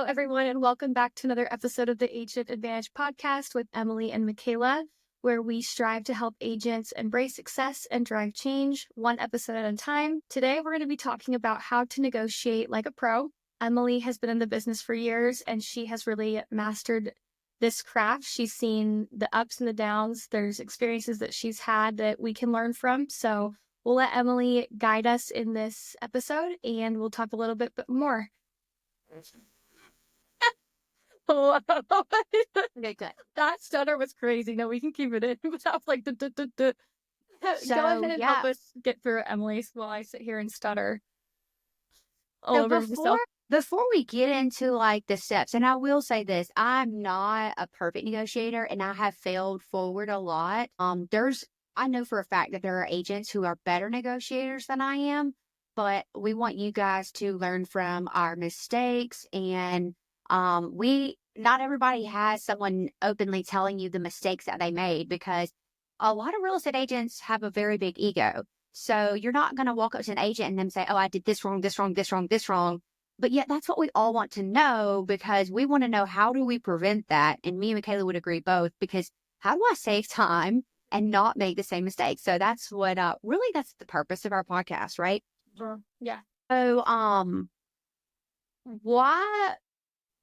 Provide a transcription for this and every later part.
Hello, everyone, and welcome back to another episode of the Agent Advantage podcast with Emily and Michaela, where we strive to help agents embrace success and drive change one episode at a time. Today, we're going to be talking about how to negotiate like a pro. Emily has been in the business for years, and she has really mastered this craft. She's seen the ups and the downs. There's experiences that she's had that we can learn from. So we'll let Emily guide us in this episode, and we'll talk a little bit more. Okay, good. That stutter was crazy. No, we can keep it in. But I was like, duh. Go ahead and help us get through it, Emily, while I sit here and stutter all over myself. Before we get into like the steps, and I will say this, I'm not a perfect negotiator and I have failed forward a lot. I know for a fact that there are agents who are better negotiators than I am, but we want you guys to learn from our mistakes, and not everybody has someone openly telling you the mistakes that they made, because a lot of real estate agents have a very big ego. So you're not going to walk up to an agent and then say, oh, I did this wrong, this wrong, this wrong, this wrong. But yet that's what we all want to know, because we want to know, how do we prevent that? And me and Michaela would agree both, because how do I save time and not make the same mistakes? So that's what, really, that's the purpose of our podcast, right? Yeah. So,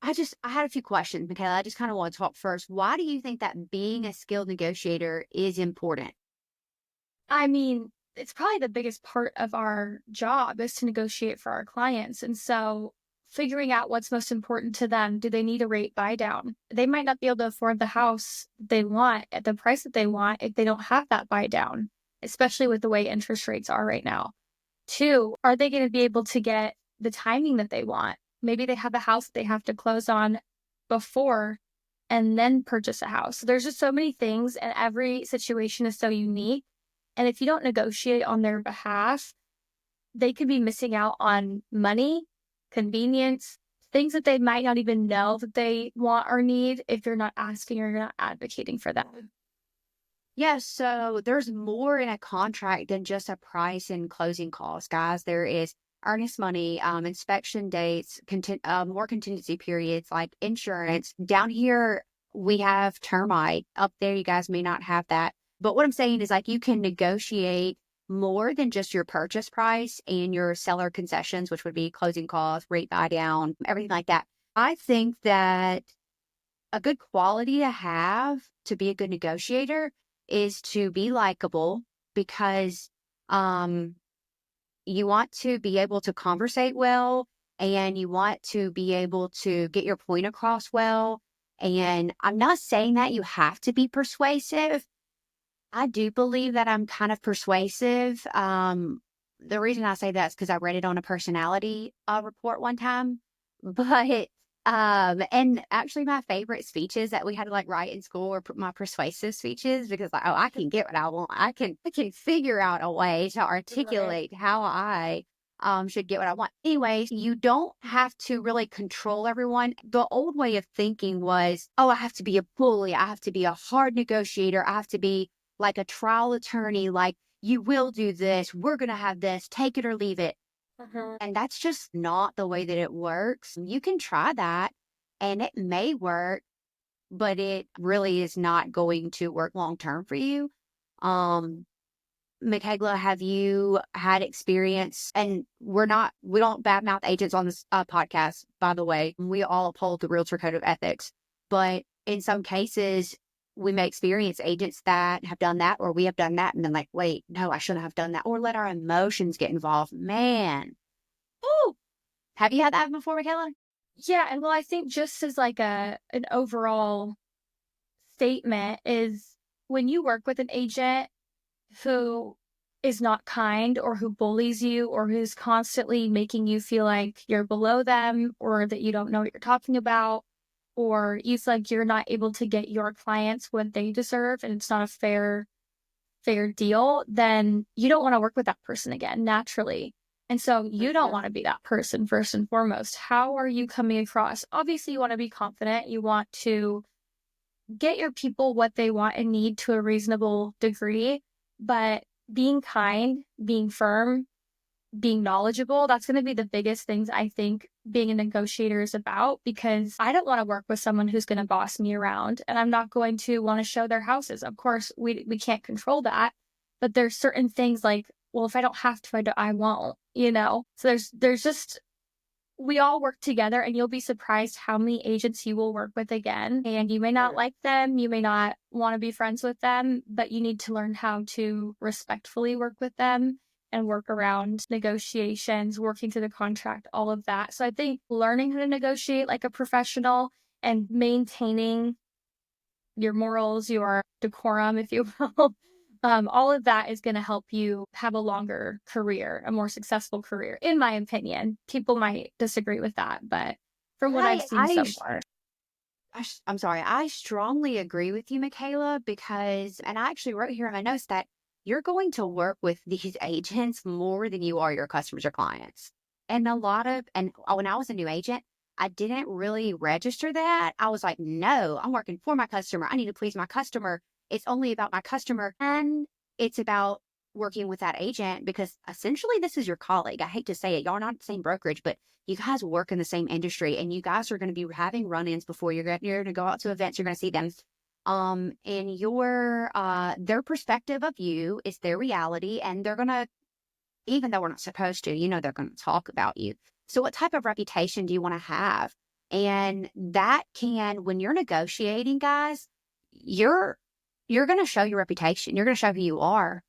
I had a few questions, Michaela. I just kind of want to talk first. Why do you think that being a skilled negotiator is important? I mean, it's probably the biggest part of our job is to negotiate for our clients. And so figuring out what's most important to them. Do they need a rate buy down? They might not be able to afford the house they want at the price that they want if they don't have that buy down, especially with the way interest rates are right now. 2, are they going to be able to get the timing that they want? Maybe they have a house that they have to close on before and then purchase a house. So there's just so many things, and every situation is so unique. And if you don't negotiate on their behalf, they could be missing out on money, convenience, things that they might not even know that they want or need if you're not asking or you're not advocating for them. Yes, so there's more in a contract than just a price and closing costs, guys. There is earnest money, inspection dates, more contingency periods like insurance. Down here, we have termite. Up there, you guys may not have that. But what I'm saying is, like, you can negotiate more than just your purchase price and your seller concessions, which would be closing costs, rate buy down, everything like that. I think that a good quality to have to be a good negotiator is to be likable, because you want to be able to conversate well, and you want to be able to get your point across well. And I'm not saying that you have to be persuasive. I do believe that I'm kind of persuasive. The reason I say that is because I read it on a personality report one time. But and actually my favorite speeches that we had to like write in school were my persuasive speeches, because like, oh, I can get what I want. I can figure out a way to articulate how I should get what I want. Anyways, you don't have to really control everyone. The old way of thinking was, oh, I have to be a bully. I have to be a hard negotiator. I have to be like a trial attorney. Like, you will do this. We're going to have this. Take it or leave it. And that's just not the way that it works. You can try that and it may work, but it really is not going to work long term for you. Michaela, have you had experience? And we don't badmouth agents on this podcast, by the way. We all uphold the Realtor Code of Ethics. But in some cases, we may experience agents that have done that, or we have done that, and then like, wait, no, I shouldn't have done that, or let our emotions get involved. Man. Ooh. Have you had that before, Michaela? Yeah, and well, I think just as like an overall statement is, when you work with an agent who is not kind, or who bullies you, or who's constantly making you feel like you're below them, or that you don't know what you're talking about, or you feel like you're not able to get your clients what they deserve and it's not a fair deal, then you don't want to work with that person again, naturally. And so you don't want to be that person first and foremost. How are you coming across? Obviously, you want to be confident. You want to get your people what they want and need to a reasonable degree, but being kind, being firm, being knowledgeable, that's going to be the biggest things I think being a negotiator is about, because I don't want to work with someone who's going to boss me around, and I'm not going to want to show their houses. Of course, we can't control that, but there's certain things like, well, if I don't have to, I won't, you know? So there's just, we all work together, and you'll be surprised how many agents you will work with again. And you may not like them, you may not want to be friends with them, but you need to learn how to respectfully work with them and work around negotiations, working through the contract, all of that. So I think learning how to negotiate like a professional and maintaining your morals, your decorum, if you will, all of that is going to help you have a longer career, a more successful career, in my opinion. People might disagree with that, but from what I've I seen I so far. I'm sorry. I strongly agree with you, Michaela, because, and I actually wrote here in my notes that you're going to work with these agents more than you are your customers or clients. And when I was a new agent, I didn't really register that. I was like, no, I'm working for my customer. I need to please my customer. It's only about my customer. And it's about working with that agent because essentially this is your colleague. I hate to say it. Y'all are not the same brokerage, but you guys work in the same industry and you guys are going to be having run-ins before you're going to go out to events. You're going to see them. And their perspective of you is their reality, and they're going to, even though we're not supposed to, they're going to talk about you. So what type of reputation do you want to have? And that can, when you're negotiating, guys, you're going to show your reputation. You're going to show who you are.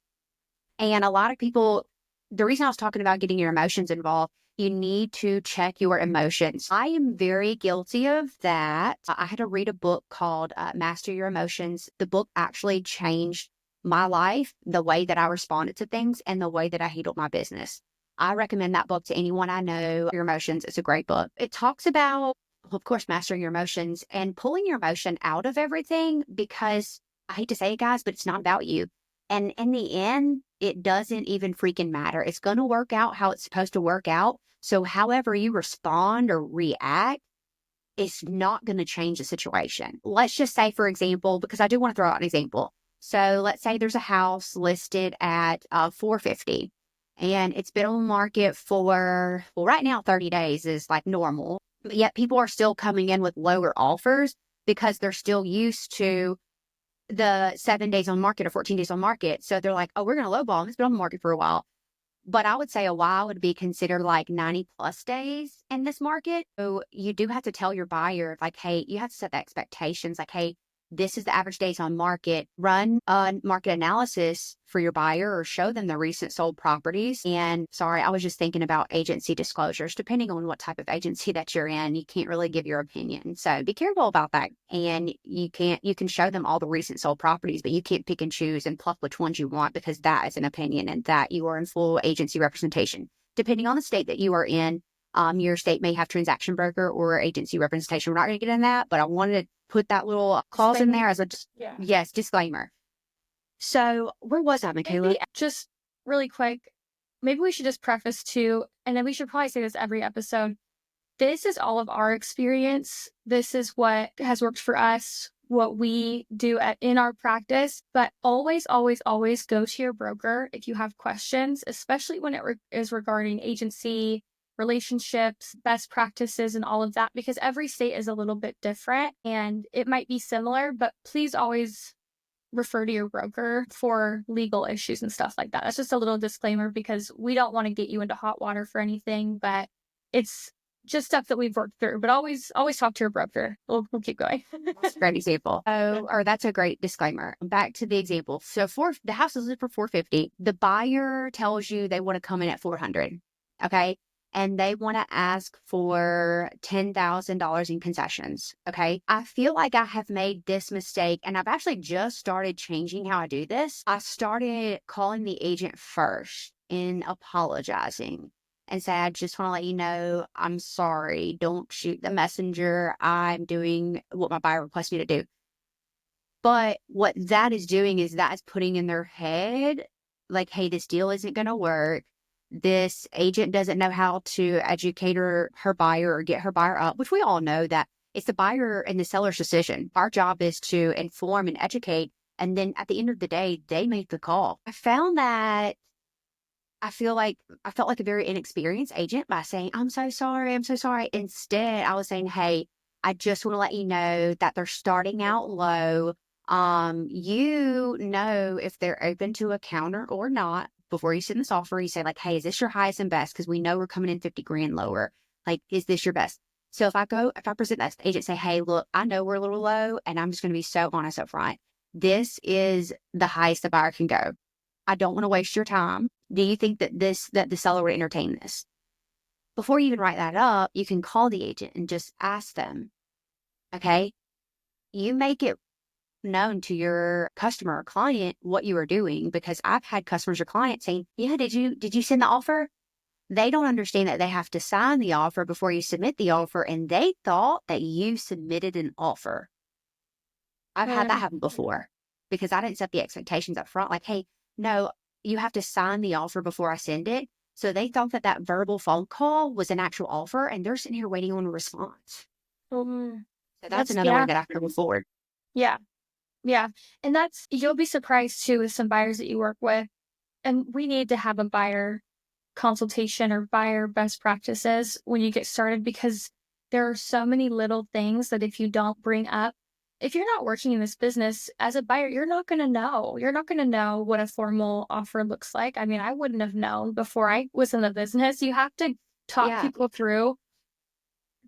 And a lot of people, the reason I was talking about getting your emotions involved, you need to check your emotions. I am very guilty of that. I had to read a book called Master Your Emotions. The book actually changed my life, the way that I responded to things and the way that I handled my business. I recommend that book to anyone I know. Your Emotions. It's a great book. It talks about, of course, mastering your emotions and pulling your emotion out of everything, because I hate to say it, guys, but it's not about you. And in the end, it doesn't even freaking matter. It's going to work out how it's supposed to work out. So however you respond or react, it's not going to change the situation. Let's just say, for example, because I do want to throw out an example. So let's say there's a house listed at 450 and it's been on the market for, well, right now, 30 days is like normal, but yet people are still coming in with lower offers because they're still used to the 7 days on market or 14 days on market. So they're like, oh, we're going to lowball. It's been on the market for a while. But I would say a while would be considered like 90 plus days in this market. So you do have to tell your buyer, like, hey, you have to set the expectations. Like, hey, this is the average days on market. Run a market analysis for your buyer or show them the recent sold properties. And sorry, I was just thinking about agency disclosures. Depending on what type of agency that you're in, you can't really give your opinion. So be careful about that. And you can show them all the recent sold properties, but you can't pick and choose and pluck which ones you want, because that is an opinion and that you are in full agency representation. Depending on the state that you are in, your state may have transaction broker or agency representation. We're not going to get in that, but I wanted to put that little clause in there as a, yes, disclaimer. So where was I, Michaela? Maybe just really quick, maybe we should just preface too, and then we should probably say this every episode. This is all of our experience. This is what has worked for us, what we do in our practice. But always, always, always go to your broker if you have questions, especially when it is regarding agency, relationships, best practices, and all of that, because every state is a little bit different and it might be similar, but please always refer to your broker for legal issues and stuff like that. That's just a little disclaimer, because we don't want to get you into hot water for anything, but it's just stuff that we've worked through. But always talk to your broker. We'll keep going. That's a great example. Or that's a great disclaimer. Back to the example. So the house is listed for 450. The buyer tells you they want to come in at 400. Okay. And they want to ask for $10,000 in concessions. Okay. I feel like I have made this mistake, and I've actually just started changing how I do this. I started calling the agent first and apologizing and say, I just want to let you know, I'm sorry. Don't shoot the messenger. I'm doing what my buyer requests me to do. But what that is doing is that is putting in their head, like, hey, this deal isn't going to work. This agent doesn't know how to educate her buyer or get her buyer up, which we all know that it's the buyer and the seller's decision. Our job is to inform and educate. And then at the end of the day, they make the call. I found that I felt like a very inexperienced agent by saying, I'm so sorry. I'm so sorry. Instead, I was saying, hey, I just want to let you know that they're starting out low. You know if they're open to a counter or not before you send this offer. You say like, hey, is this your highest and best? Because we know we're coming in 50 grand lower. Like, is this your best? So if I present that to the agent, say, hey, look, I know we're a little low, and I'm just going to be so honest up front. This is the highest the buyer can go. I don't want to waste your time. Do you think that that the seller would entertain this? Before you even write that up, you can call the agent and just ask them, okay, you make it known to your customer or client what you are doing, because I've had customers or clients saying, yeah, did you send the offer? They don't understand that they have to sign the offer before you submit the offer, and they thought that you submitted an offer. I've had that Mm. happen before because I didn't set the expectations up front. Like, hey, no, you have to sign the offer before I send it. So they thought that that verbal phone call was an actual offer, and they're sitting here waiting on a response. Mm. So that's That's another way yeah, that I can move forward. yeah, yeah. And that's you'll be surprised too with some buyers that you work with. And we need to have a buyer consultation or buyer best practices when you get started because there are so many little things that if you don't bring up, if you're not working in this business as a buyer, you're not going to know. You're not going to know what a formal offer looks like. I mean, I wouldn't have known before I was in the business. You have to talk Yeah. people through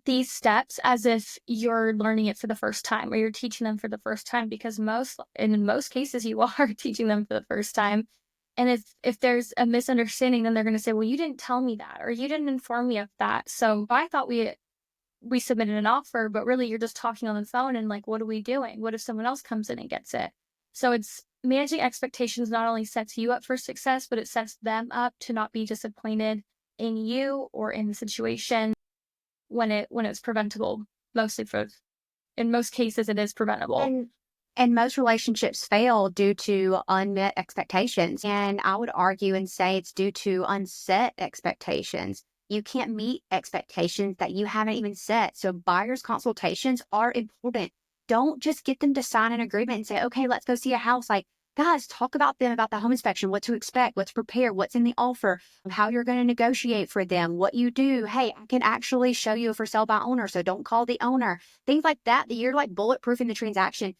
these steps as if you're learning it for the first time or you're teaching them for the first time because in most cases you are teaching them for the first time. And if there's a misunderstanding, then they're going to say, well, you didn't tell me that or you didn't inform me of that, so I thought we submitted an offer, but really you're just talking on the phone, and like, what are we doing? What if someone else comes in and gets it? So it's managing expectations not only sets you up for success, but it sets them up to not be disappointed in you or in the situation when it's preventable. Mostly for in most cases it is preventable. And and most relationships fail due to unmet expectations. And I would argue and say it's due to unset expectations. You can't meet expectations that you haven't even set. So buyers consultations are important. Don't just get them to sign an agreement and say, okay, let's go see a house. Like, guys, talk about them about the home inspection, what to expect, what to prepare, what's in the offer, how you're going to negotiate for them, what you do. Hey, I can actually show you a for sale by owner, so don't call the owner. Things like that, that you're like bulletproofing the transaction.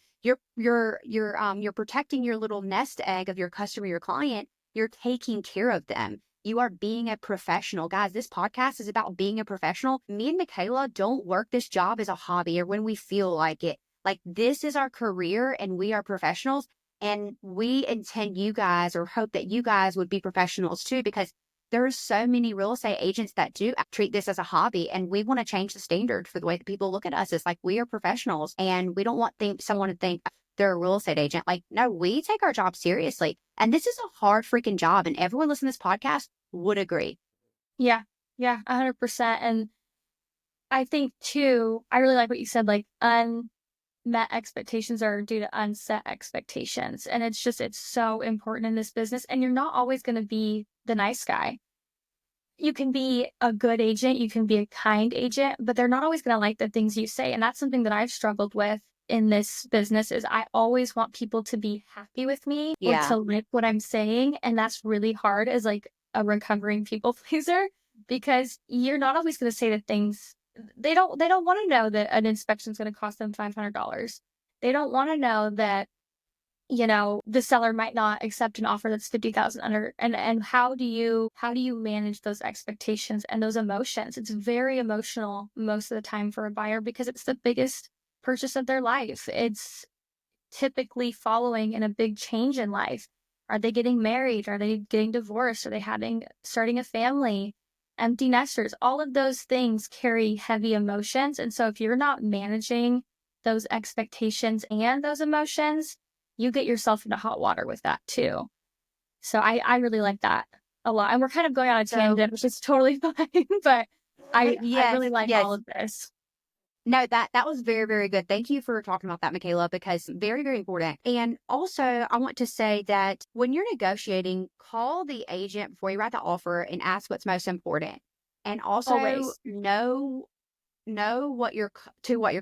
You're protecting your little nest egg of your customer, your client. You're taking care of them. You are being a professional. Guys, this podcast is about being a professional. Me and Michaela don't work this job as a hobby or when we feel like it. Like, this is our career and we are professionals. And we intend you guys, or hope that you guys would be professionals too, because there are so many real estate agents that do treat this as a hobby, and we want to change the standard for the way that people look at us. It's like, we are professionals, and we don't want someone to think they're a real estate agent. Like, no, we take our job seriously, and this is a hard freaking job, and everyone listening to this podcast would agree. Yeah. Yeah, 100%. And I think too, I really like what you said, like unmet expectations are due to unset expectations. And it's so important in this business. And you're not always going to be the nice guy. You can be a good agent, you can be a kind agent, but they're not always going to like the things you say. And that's something that I've struggled with in this business is I always want people to be happy with me or Yeah. to like what I'm saying. And that's really hard as like a recovering people pleaser because you're not always going to say the things they don't want to know that an inspection is going to cost them $500. They don't want to know that the seller might not accept an offer that's 50,000 under. And how do you manage those expectations and those emotions? It's very emotional most of the time for a buyer because it's the biggest purchase of their life. It's typically following in a big change in life. Are they getting married? Are they getting divorced? Are they starting a family? Empty nesters? All of those things carry heavy emotions. And so if you're not managing those expectations and those emotions, you get yourself into hot water with that too. So I really like that a lot. And we're kind of going on a So, tangent, which is totally fine, but I yes, really like all yes. of this. No, that was very, very good. Thank you for talking about that, Michaela, because very, very important. And also, I want to say that when you're negotiating, call the agent before you write the offer and ask what's most important. And also Always. know what your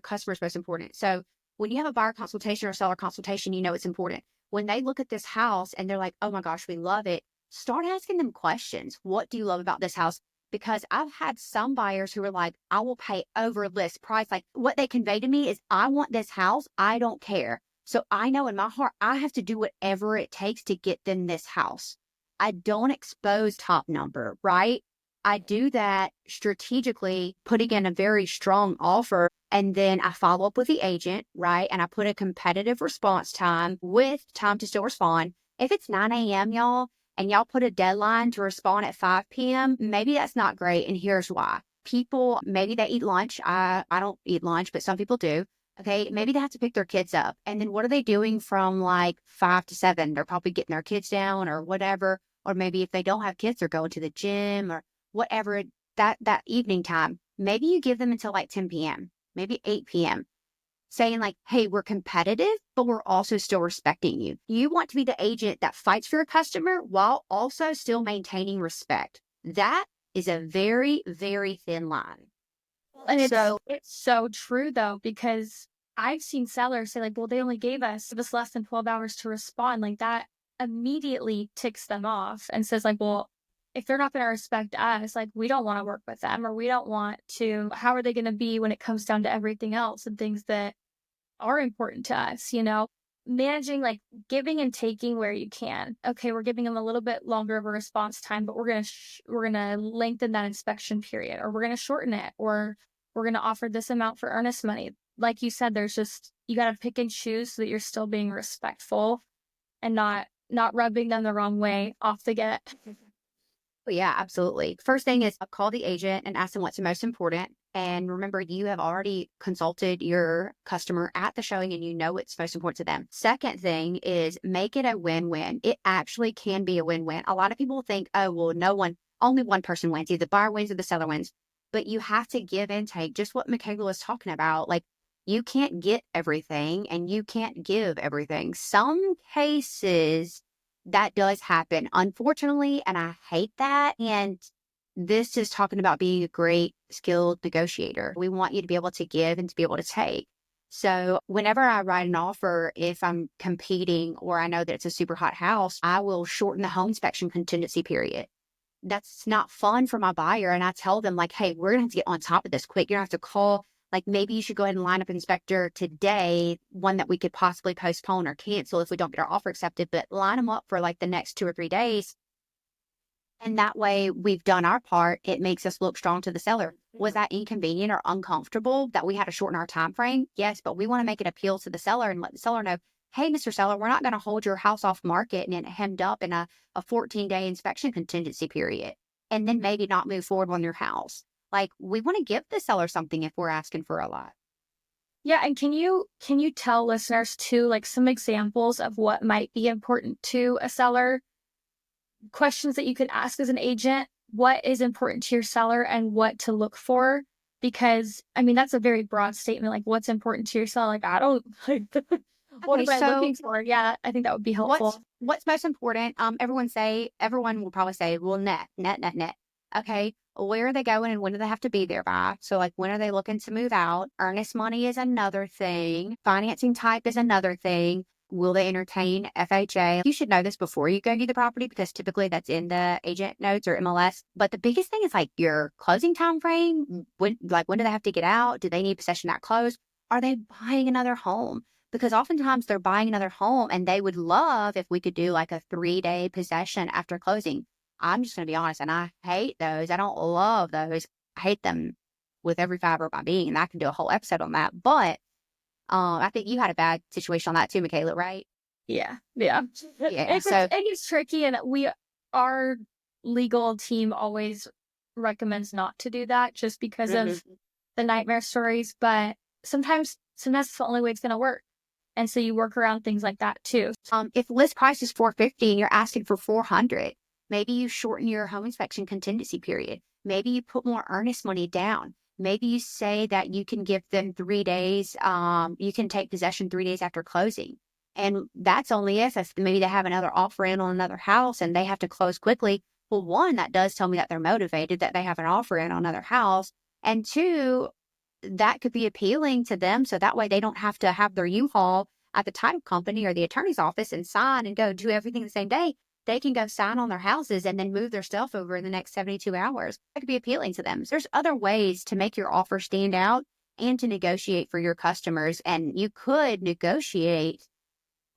customer is most important. So when you have a buyer consultation or seller consultation, you know it's important. When they look at this house and they're like, "Oh my gosh, we love it." start asking them questions. What do you love about this house? Because I've had some buyers who are like, I will pay over list price. Like what they convey to me is, I want this house. I don't care. So I know in my heart, I have to do whatever it takes to get them this house. I don't expose top number, right? I do that strategically, putting in a very strong offer. And then I follow up with the agent, right? And I put a competitive response time with time to still respond. If it's 9 a.m., y'all, and y'all put a deadline to respond at 5 p.m., maybe that's not great. And here's why. People, maybe they eat lunch. I don't eat lunch, but some people do. Okay. Maybe they have to pick their kids up. And then what are they doing from like 5 to 7? They're probably getting their kids down or whatever. Or maybe if they don't have kids, they're going to the gym or whatever that evening time. Maybe you give them until like 10 p.m., maybe 8 p.m., saying like, hey, we're competitive, but we're also still respecting you. You want to be the agent that fights for your customer while also still maintaining respect. That is a very, very thin line. And So, it's so true though, because I've seen sellers say like, well, they only gave us less than 12 hours to respond. Like that immediately ticks them off and says like, well, if they're not going to respect us, like we don't want to work with them, or we don't want to, how are they going to be when it comes down to everything else and things that are important to us, you know? Managing like giving and taking where you can. Okay, we're giving them a little bit longer of a response time, but we're gonna lengthen that inspection period, or we're gonna shorten it, or we're gonna offer this amount for earnest money. Like you said, there's just you gotta pick and choose so that you're still being respectful and not rubbing them the wrong way off the get. yeah, absolutely. First thing is call the agent and ask them what's the most important. And remember, you have already consulted your customer at the showing and you know what's most important to them. Second thing is make it a win-win. It actually can be a win-win. A lot of people think, oh, well, only one person wins. Either the buyer wins or the seller wins. But you have to give and take, just what Michaela was talking about. Like, you can't get everything and you can't give everything. Some cases that does happen, unfortunately, and I hate that. And this is talking about being a great skilled negotiator. We want you to be able to give and to be able to take. So whenever I write an offer, if I'm competing or I know that it's a super hot house, I will shorten the home inspection contingency period. That's not fun for my buyer. And I tell them like, hey, we're going to have to get on top of this quick. You're going to have to call, like maybe you should go ahead and line up an inspector today, one that we could possibly postpone or cancel if we don't get our offer accepted, but line them up for like the next 2 or 3 days. And that way we've done our part. It makes us look strong to the seller. Was that inconvenient or uncomfortable that we had to shorten our time frame? Yes, but we want to make it appeal to the seller and let the seller know, hey, Mr. Seller, we're not going to hold your house off market and it hemmed up in a 14-day inspection contingency period and then maybe not move forward on your house. Like we want to give the seller something if we're asking for a lot. Yeah, and can you tell listeners too, like some examples of what might be important to a seller? Questions that you could ask as an agent, what is important to your seller and what to look for? Because I mean, that's a very broad statement. Like, what's important to your seller? Like, I don't like, what Okay, am I looking so for? Yeah, I think that would be helpful. what's most important? Everyone will probably say, well, net. Okay, where are they going and when do they have to be there by? So like when are they looking to move out? Earnest money is another thing. Financing type is another thing. Will they entertain FHA? You should know this before you go to the property because typically that's in the agent notes or MLS. But the biggest thing is like your closing time frame. When do they have to get out? Do they need possession at close? Are they buying another home? Because oftentimes they're buying another home and they would love if we could do like a 3-day possession after closing. I'm just going to be honest, and I hate those. I don't love those. I hate them with every fiber of my being, and I can do a whole episode on that. But I think you had a bad situation on that too, Michaela, right? Yeah, yeah. Yeah. So It gets tricky, and our legal team always recommends not to do that just because of mhm. the nightmare stories. But sometimes it's the only way it's going to work, and so you work around things like that too. If list price is 450 and you're asking for 400, maybe you shorten your home inspection contingency period. Maybe you put more earnest money down. Maybe you say that you can give them 3 days. You can take possession 3 days after closing. And that's only if maybe they have another offer in on another house and they have to close quickly. Well, one, that does tell me that they're motivated, that they have an offer in on another house. And two, that could be appealing to them. So that way they don't have to have their U-Haul at the title company or the attorney's office and sign and go do everything the same day. they can go sign on their houses and then move their stuff over in the next 72 hours. That could be appealing to them. So there's other ways to make your offer stand out and to negotiate for your customers. And you could negotiate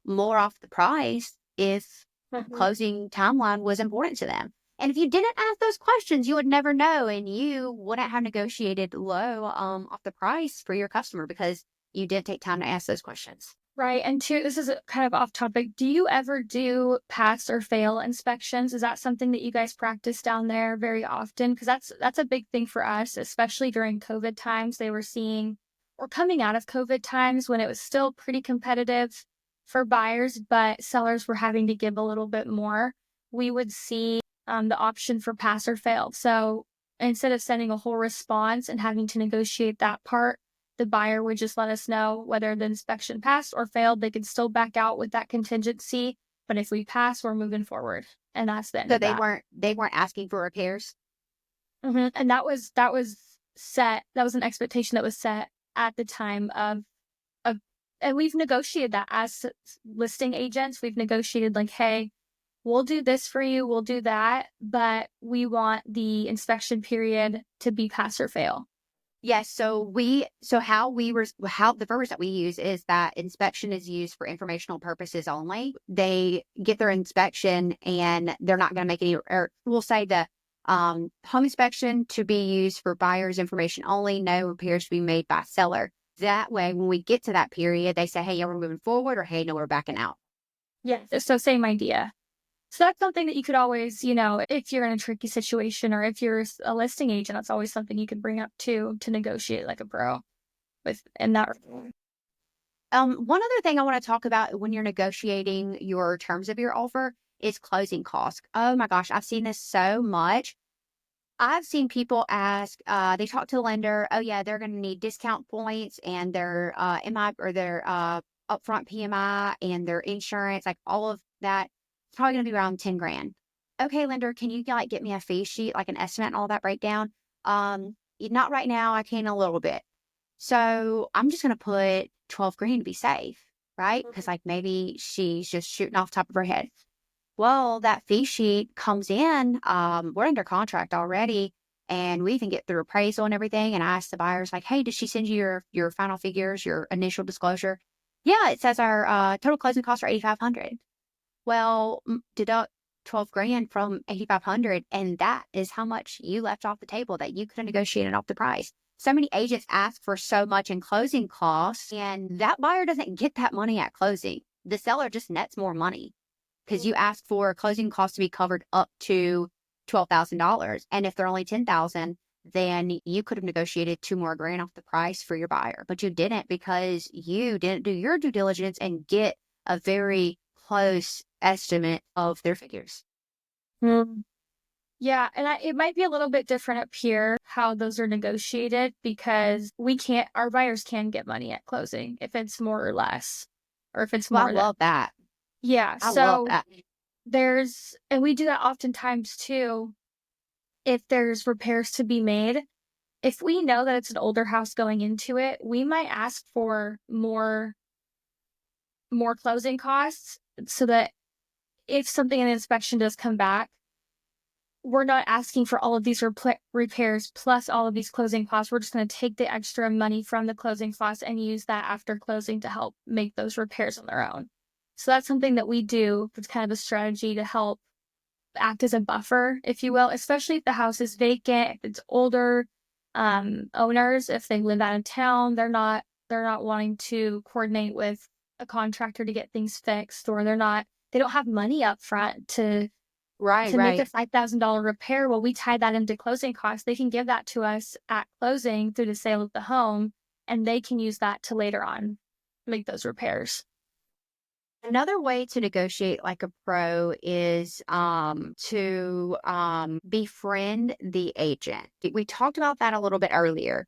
more off the price if Mhm. closing timeline was important to them. And if you didn't ask those questions, you would never know, and you wouldn't have negotiated low off the price for your customer because you didn't take time to ask those questions. Right. And two, this is kind of off topic. Do you ever do pass or fail inspections? Is that something that you guys practice down there very often? Because that's a big thing for us, especially during COVID times. They were seeing or coming out of COVID times when it was still pretty competitive for buyers, but sellers were having to give a little bit more. We would see the option for pass or fail. So instead of sending a whole response and having to negotiate that part, the buyer would just let us know whether the inspection passed or failed. They could still back out with that contingency, but if we pass, we're moving forward, and that's the end So of that. they weren't asking for repairs. And that was set. That was an expectation that was set at the time of, and we've negotiated that as listing agents. We've negotiated like, hey, we'll do this for you, we'll do that, but we want the inspection period to be pass or fail. Yes, how the verbiage that we use is that inspection is used for informational purposes only. They get their inspection and they're not going to make any, or we'll say the home inspection to be used for buyer's information only, no repairs to be made by seller. That way, when we get to that period, they say, hey, yeah, we're moving forward, or hey, no, we're backing out. Yeah. So same idea. So that's something that you could always, if you're in a tricky situation or if you're a listing agent, that's always something you could bring up too to negotiate like a pro with in that. One other thing I want to talk about when you're negotiating your terms of your offer is closing costs. Oh my gosh, I've seen this so much. I've seen people ask, they talk to the lender, oh yeah, they're going to need discount points and their MI or their upfront PMI and their insurance, like all of that. It's probably going to be around 10 grand. Okay, lender, can you like get me a fee sheet, like an estimate and all that breakdown? Not right now. I can in a little bit. So I'm just going to put 12 grand to be safe, right? Because like maybe she's just shooting off the top of her head. Well, that fee sheet comes in, we're under contract already, and we even get through appraisal and everything. And I ask the buyers, like, hey, did she send you your final figures, your initial disclosure? Yeah, it says our total closing costs are 8,500. Well, deduct 12 grand from 8,500, and that is how much you left off the table that you could have negotiated off the price. So many agents ask for so much in closing costs, and that buyer doesn't get that money at closing. The seller just nets more money because you ask for closing costs to be covered up to $12,000. And if they're only 10,000, then you could have negotiated two more grand off the price for your buyer, but you didn't because you didn't do your due diligence and get a very close estimate of their figures. Mm. Yeah, and it might be a little bit different up here how those are negotiated because our buyers can get money at closing if it's more or less, or if it's Well, I more than, love that. yeah. I love So that. and we do that oftentimes too. If there's repairs to be made, if we know that it's an older house going into it, we might ask for more closing costs so that if something in the inspection does come back, we're not asking for all of these repairs plus all of these closing costs. We're just going to take the extra money from the closing costs and use that after closing to help make those repairs on their own. So that's something that we do. It's kind of a strategy to help act as a buffer, if you will, especially if the house is vacant, if it's older owners, if they live out of town, they're not wanting to coordinate with a contractor to get things fixed, or they don't have money up front to Right, make a right. $5,000 repair. Well, we tie that into closing costs. They can give that to us at closing through the sale of the home, and they can use that to later on make those repairs. Another way to negotiate like a pro is to befriend the agent. We talked about that a little bit earlier.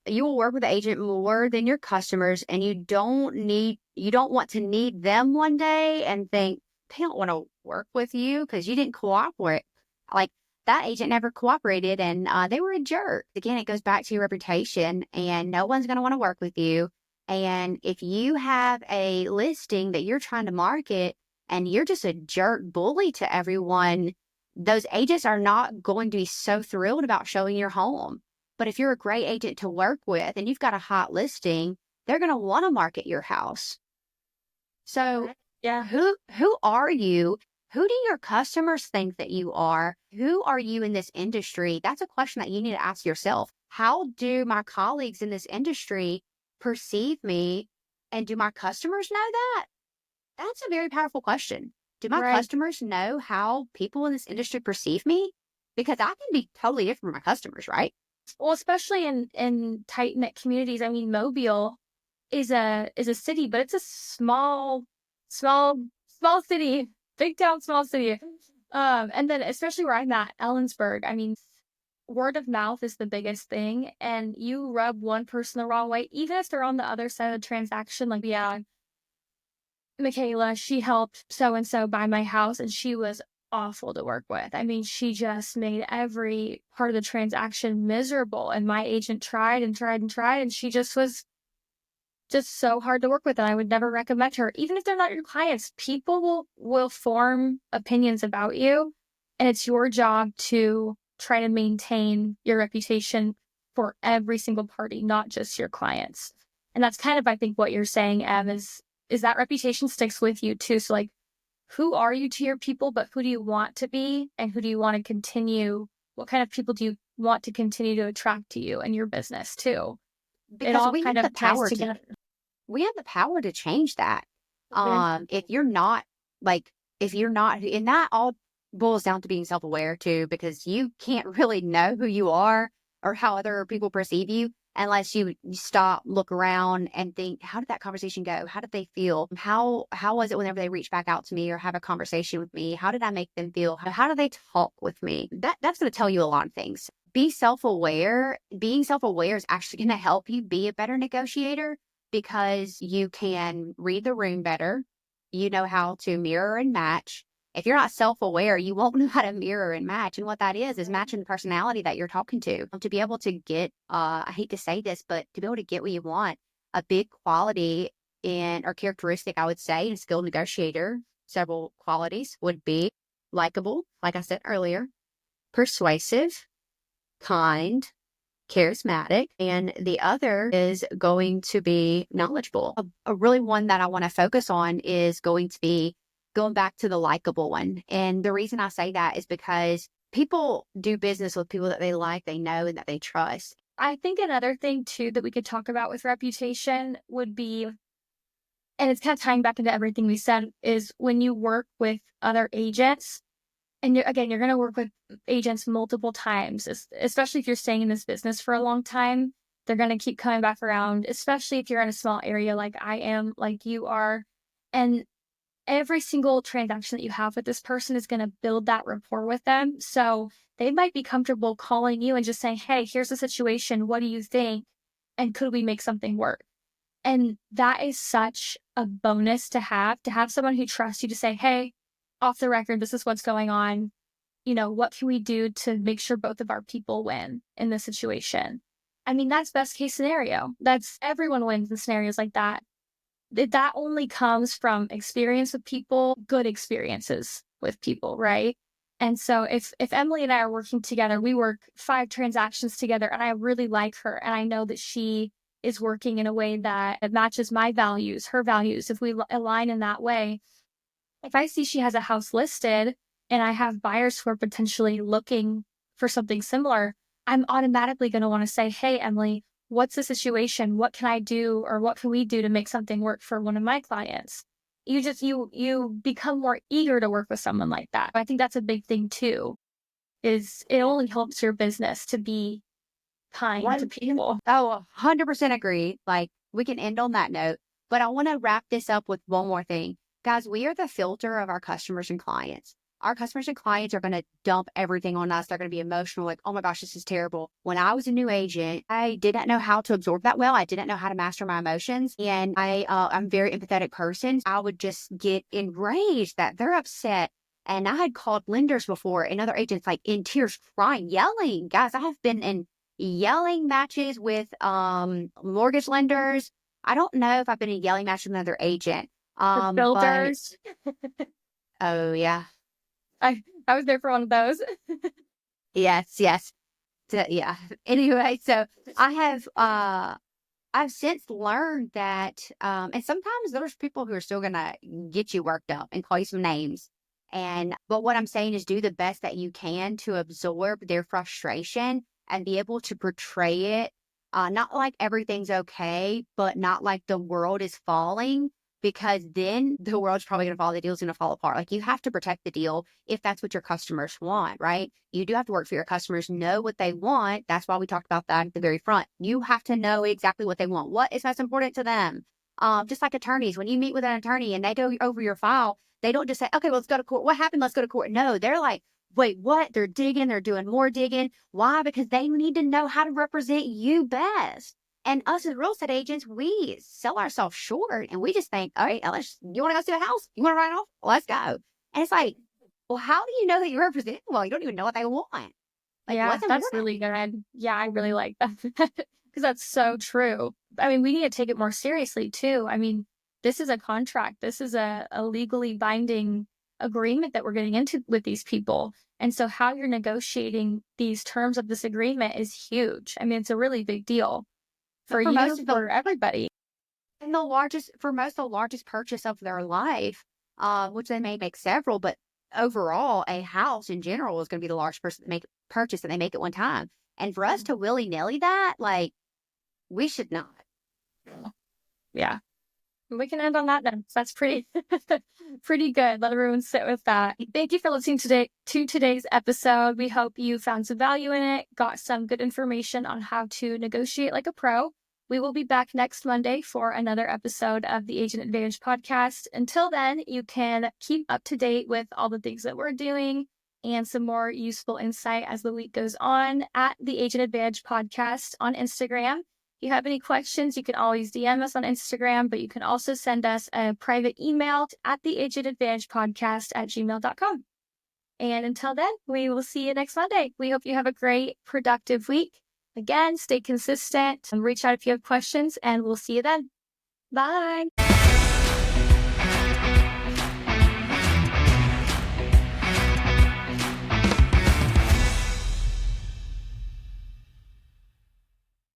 You will work with the agent more than your customers, and you don't want to need them one day and think they don't want to work with you because you didn't cooperate. Like that agent never cooperated and they were a jerk. Again, it goes back to your reputation, and no one's going to want to work with you. And if you have a listing that you're trying to market and you're just a jerk bully to everyone, those agents are not going to be so thrilled about showing your home. But if you're a great agent to work with and you've got a hot listing, they're going to want to market your house. So Right. Yeah. who are you? Who do your customers think that you are? Who are you in this industry? That's a question that you need to ask yourself. How do my colleagues in this industry perceive me? And do my customers know that? That's a very powerful question. Do my Right. customers know how people in this industry perceive me? Because I can be totally different from my customers, right? Well, especially in tight knit communities. I mean, Mobile is a city, but it's a small city, big town, small city. And then especially where I'm at, Ellensburg. I mean, word of mouth is the biggest thing, and you rub one person the wrong way, even if they're on the other side of the transaction. Like, yeah, Michaela, she helped so and so buy my house, and she was awful to work with. I mean, she just made every part of the transaction miserable, and my agent tried and tried and tried, and she just was just so hard to work with, and I would never recommend her. Even if they're not your clients, people will form opinions about you, and it's your job to try to maintain your reputation for every single party, not just your clients. And that's kind of, I think, what you're saying, Em, is that reputation sticks with you too. So like, who are you to your people, but who do you want to be, and who do you want to continue? What kind of people do you want to continue to attract to you and your business too? It Because all kind of ties together. we have the power to change that. Mhm. If you're not like, if you're not, and that all boils down to being self-aware too, because you can't really know who you are or how other people perceive you unless you stop, look around and think, how did that conversation go? How did they feel? How was it whenever they reached back out to me or have a conversation with me? How did I make them feel? How do they talk with me? That's going to tell you a lot of things. Be self-aware. Being self-aware is actually going to help you be a better negotiator because you can read the room better. You know how to mirror and match. If you're not self-aware, you won't know how to mirror and match. And what that is matching the personality that you're talking to. To be able to get, I hate to say this, but to be able to get what you want, a big quality in or characteristic, I would say, in a skilled negotiator, several qualities would be likable, like I said earlier, persuasive, kind, charismatic, and the other is going to be knowledgeable. A really one that I want to focus on is going to be going back to the likable one. And the reason I say that is because people do business with people that they like, they know, and that they trust. I think another thing too that we could talk about with reputation would be, and it's kind of tying back into everything we said, is when you work with other agents, and you're going to work with agents multiple times, especially if you're staying in this business for a long time. They're going to keep coming back around, especially if you're in a small area like I am, like you are. And every single transaction that you have with this person is going to build that rapport with them. So they might be comfortable calling you and just saying, hey, here's the situation. What do you think? And could we make something work? And that is such a bonus to have someone who trusts you to say, hey, off the record, this is what's going on. You know, what can we do to make sure both of our people win in this situation? I mean, that's best case scenario. That's everyone wins in scenarios like that. That only comes from experience with people, good experiences with people, right? And so if Emily and I are working together, we work 5 transactions together, and I really like her, and I know that she is working in a way that matches my values, her values. If we align in that way, if I see she has a house listed and I have buyers who are potentially looking for something similar, I'm automatically going to want to say, hey, Emily, what's the situation? What can I do, or what can we do to make something work for one of my clients? You become more eager to work with someone like that. I think that's a big thing too, is it only helps your business to be kind to One, people. oh, 100% agree. Like, we can end on that note, but I want to wrap this up with one more thing. Guys, we are the filter of our customers and clients. Our customers and clients are going to dump everything on us. They're going to be emotional, like, oh my gosh, this is terrible. When I was a new agent, I didn't know how to absorb that well. I didn't know how to master my emotions. And I'm a very empathetic person. I would just get enraged that they're upset. And I had called lenders before and other agents, like, in tears, crying, yelling. Guys, I have been in yelling matches with mortgage lenders. I don't know if I've been in yelling matches with another agent. The But builders. Oh, yeah. I was there for one of those. Yes, yes. Yeah. Anyway, so I have, I've since learned that, and sometimes there's people who are still gonna get you worked up and call you some names. But what I'm saying is do the best that you can to absorb their frustration and be able to portray it, not like everything's okay, but not like the world is falling, because then the world's probably gonna fall, the deal's gonna fall apart. Like you have to protect the deal if that's what your customers want, right? You do have to work for your customers, know what they want. That's why we talked about that at the very front. You have to know exactly what they want. What is most important to them? Just like attorneys, when you meet with an attorney and they go over your file, they don't just say, okay, well, let's go to court. What happened? Let's go to court. No, they're like, wait, what? They're digging. They're doing more digging. Why? Because they need to know how to represent you best. And us as real estate agents, we sell ourselves short and we just think, all right, you want to go see a house? You want to write off? Let's go. And it's like, well, how do you know that you represent well? You don't even know what they want. Like, Yeah, what's that's important? really good. Yeah, I really like that because that's so true. I mean, we need to take it more seriously too. I mean, this is a contract. This is a legally binding agreement that we're getting into with these people. And so how you're negotiating these terms of this agreement is huge. I mean, it's a really big deal for But for most you, of for everybody. for most, the largest purchase of their life, which they may make several, but overall, a house in general is going to be the largest purchase that they make at one time. And for us Mhm. to willy nilly that, like, we should not. Yeah. We can end on that note. That's pretty pretty good. Let everyone sit with that. Thank you for listening to today's episode. We hope you found some value in it, got some good information on how to negotiate like a pro. We will be back next Monday for another episode of the Agent Advantage podcast. Until then, you can keep up to date with all the things that we're doing and some more useful insight as the week goes on at the Agent Advantage podcast on Instagram. If you have any questions, you can always DM us on Instagram, but you can also send us a private email at theagentadvantagepodcast@gmail.com. And until then, we will see you next Monday. We hope you have a great, productive week. Again, stay consistent and reach out if you have questions, and we'll see you then. Bye.